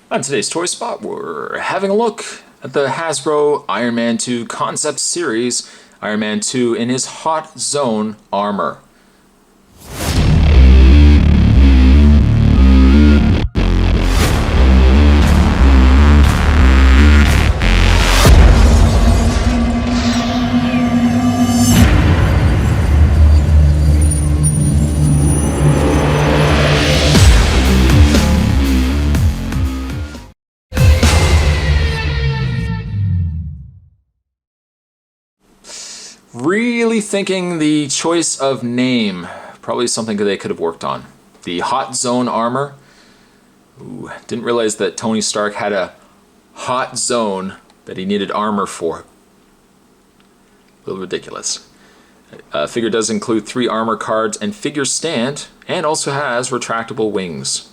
On today's Toy Spot, we're having a look at the Hasbro Iron Man 2 concept series, Iron Man 2 in his Hot Zone armor. Really thinking the choice of name, probably something that they could have worked on. The Hot Zone armor. Ooh, didn't realize that Tony Stark had a hot zone that he needed armor for. A little ridiculous. Figure does include 3 armor cards and figure stand, and also has retractable wings,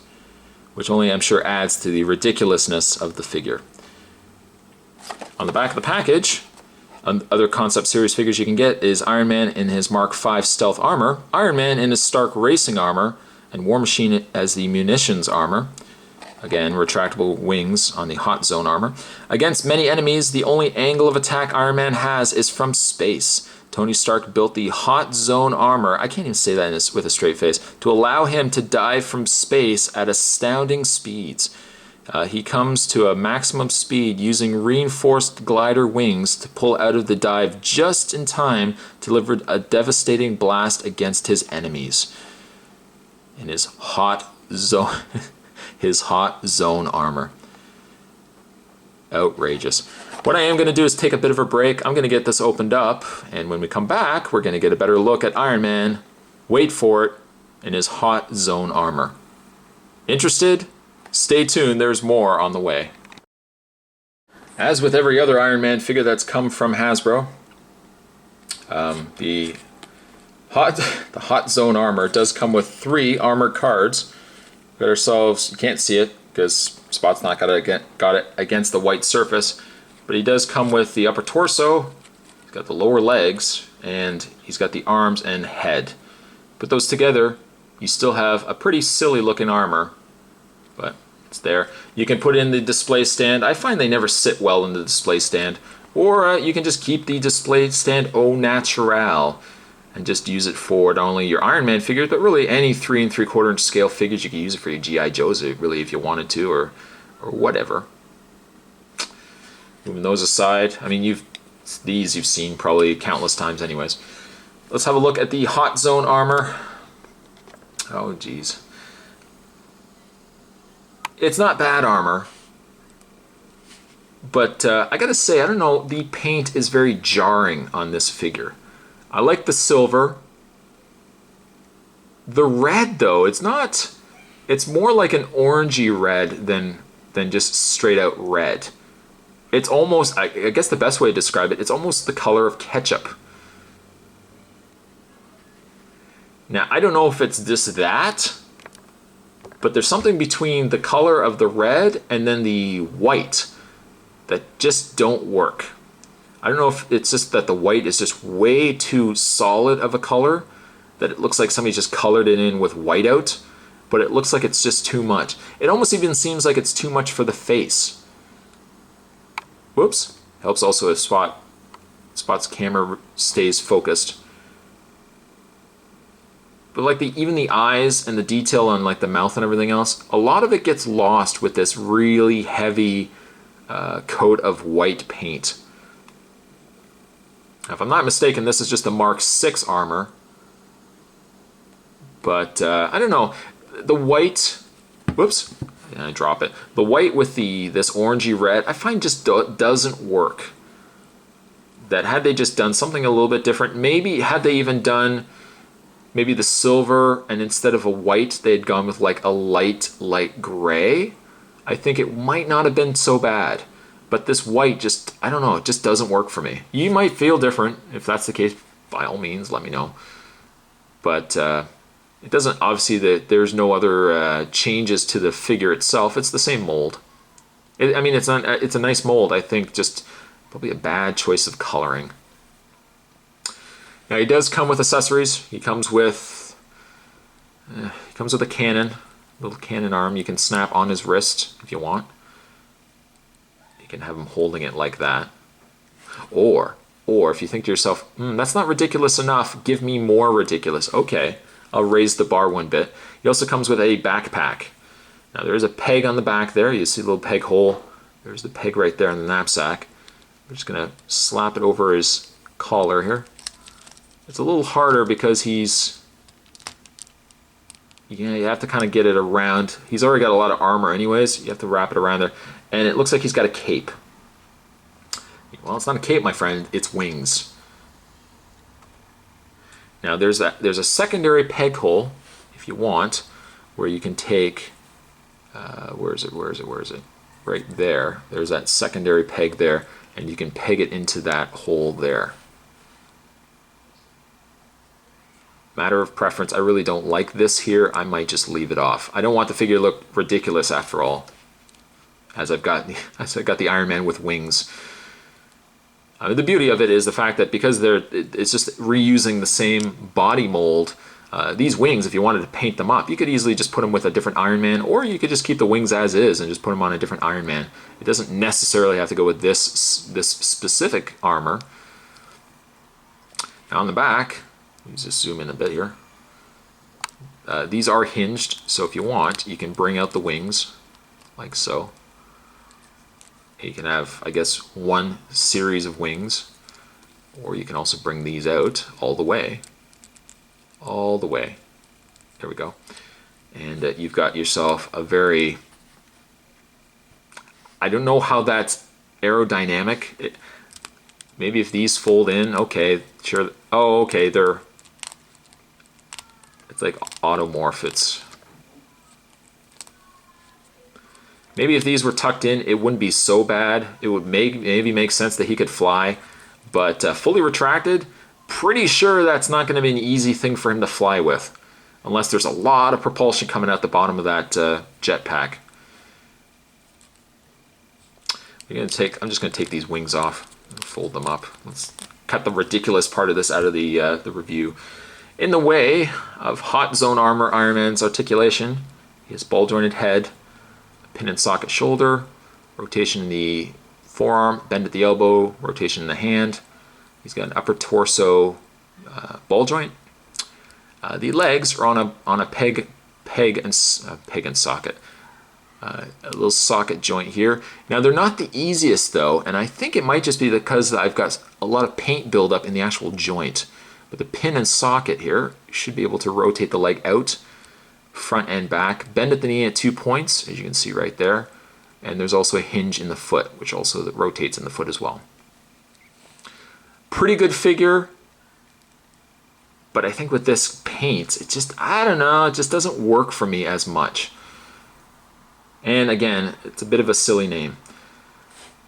which only I'm sure adds to the ridiculousness of the figure. On the back of the package, other concept series figures you can get is Iron Man in his Mark V stealth armor, Iron Man in his Stark racing armor, and War Machine as the munitions armor. Again, retractable wings on the Hot Zone armor. Against many enemies, the only angle of attack Iron Man has is from space. Tony Stark built the Hot Zone armor, I can't even say that with a straight face, to allow him to dive from space at astounding speeds. He comes to a maximum speed using reinforced glider wings to pull out of the dive just in time to deliver a devastating blast against his enemies. In his hot zone, his Hot Zone armor. Outrageous. What I am going to do is take a bit of a break. I'm going to get this opened up, and when we come back, we're going to get a better look at Iron Man. Wait for it, in his Hot Zone armor. Interested? Stay tuned, there's more on the way. As with every other Iron Man figure that's come from Hasbro, the Hot Zone armor does come with 3 armor cards. We got ourselves, you can't see it because Spot's not got it against the white surface, but he does come with the upper torso, he's got the lower legs, and he's got the arms and head. Put those together, you still have a pretty silly looking armor, but it's there. You can put in the display stand. I find they never sit well in the display stand. Or you can just keep the display stand au naturel and just use it for not only your Iron Man figures, but really any 3 3/4 inch scale figures. You can use it for your G.I. Joes, really, if you wanted to, or whatever. Moving those aside, I mean, these you've seen probably countless times anyways. Let's have a look at the Hot Zone armor. Oh, geez. It's not bad armor, but I gotta say, I don't know, the paint is very jarring on this figure. I like the silver. The red, though, it's not, it's more like an orangey red than just straight out red. It's almost, I guess the best way to describe it, it's almost the color of ketchup. Now, I don't know if it's just that, but there's something between the color of the red and then the white that just don't work. I don't know if it's just that the white is just way too solid of a color, that it looks like somebody just colored it in with whiteout, but it looks like it's just too much. It almost even seems like it's too much for the face. Whoops. Helps also if Spot's camera stays focused. But like even the eyes and the detail on like the mouth and everything else, a lot of it gets lost with this really heavy coat of white paint. Now, if I'm not mistaken, this is just the Mark VI armor. But I don't know, the white, whoops, I drop it. The white with this orangey red, I find just doesn't work. That had they just done something a little bit different, maybe had they even done maybe the silver, and instead of a white, they had gone with like a light gray, I think it might not have been so bad. But this white just, I don't know, it just doesn't work for me. You might feel different. If that's the case, by all means, let me know. But it doesn't, obviously, there's no other changes to the figure itself. It's the same mold. I mean, it's a nice mold. I think just probably a bad choice of coloring. Now he does come with accessories. He comes with a cannon, little cannon arm you can snap on his wrist if you want. can have him holding it like that. Or if you think to yourself, that's not ridiculous enough, give me more ridiculous. Okay, I'll raise the bar one bit. He also comes with a backpack. Now there is a peg on the back there. You see the little peg hole. There's the peg right there in the knapsack. We're just gonna slap it over his collar here. It's a little harder because he's, yeah, you have to kind of get it around. He's already got a lot of armor anyways. You have to wrap it around there. And it looks like he's got a cape. Well, it's not a cape, my friend. It's wings. Now there's a secondary peg hole, if you want, where you can take, where is it? Right there. There's that secondary peg there, and you can peg it into that hole there. Matter of preference, I really don't like this here. I might just leave it off. I don't want the figure to look ridiculous after all, as I've got the Iron Man with wings. The beauty of it is the fact that because it's just reusing the same body mold, these wings, if you wanted to paint them up, you could easily just put them with a different Iron Man, or you could just keep the wings as is and just put them on a different Iron Man. It doesn't necessarily have to go with this specific armor. Now on the back, let's just zoom in a bit here. These are hinged, so if you want, you can bring out the wings like so. You can have, I guess, one series of wings, or you can also bring these out all the way. All the way. There we go. And you've got yourself a very, I don't know how that's aerodynamic. Maybe if these fold in, okay, sure. Oh, okay, it's like automorph. Maybe if these were tucked in, it wouldn't be so bad. It would maybe make sense that he could fly, but fully retracted, pretty sure that's not going to be an easy thing for him to fly with, unless there's a lot of propulsion coming out the bottom of that jetpack. I'm just going to take these wings off and fold them up. Let's cut the ridiculous part of this out of the review. In the way of Hot Zone Armor Iron Man's articulation, he has ball jointed head, pin and socket shoulder, rotation in the forearm, bend at the elbow, rotation in the hand. He's got an upper torso ball joint. The legs are on a peg and socket. A little socket joint here. Now they're not the easiest though, and I think it might just be because I've got a lot of paint buildup in the actual joint. But the pin and socket here, you should be able to rotate the leg out, front and back, bend at the knee at 2 points, as you can see right there, and there's also a hinge in the foot, which also rotates in the foot as well. Pretty good figure, but I think with this paint, it just, I don't know, it just doesn't work for me as much. And again, it's a bit of a silly name.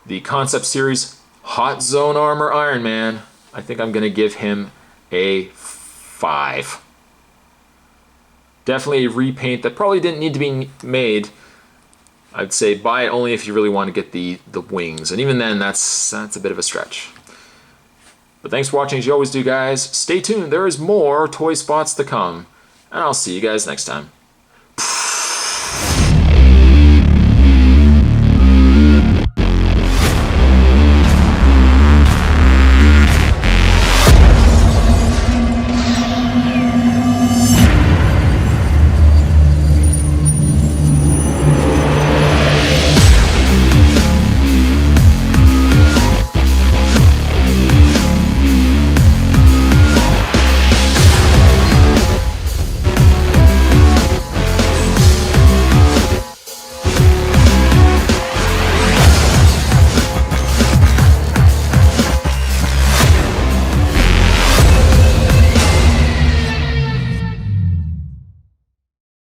The concept series, Hot Zone Armor Iron Man, I think I'm going to give him a 5. Definitely a repaint that probably didn't need to be made. I'd say buy it only if you really want to get the wings, and even then that's a bit of a stretch. But thanks for watching as you always do, guys. Stay tuned, there is more toy spots to come, and I'll see you guys next time.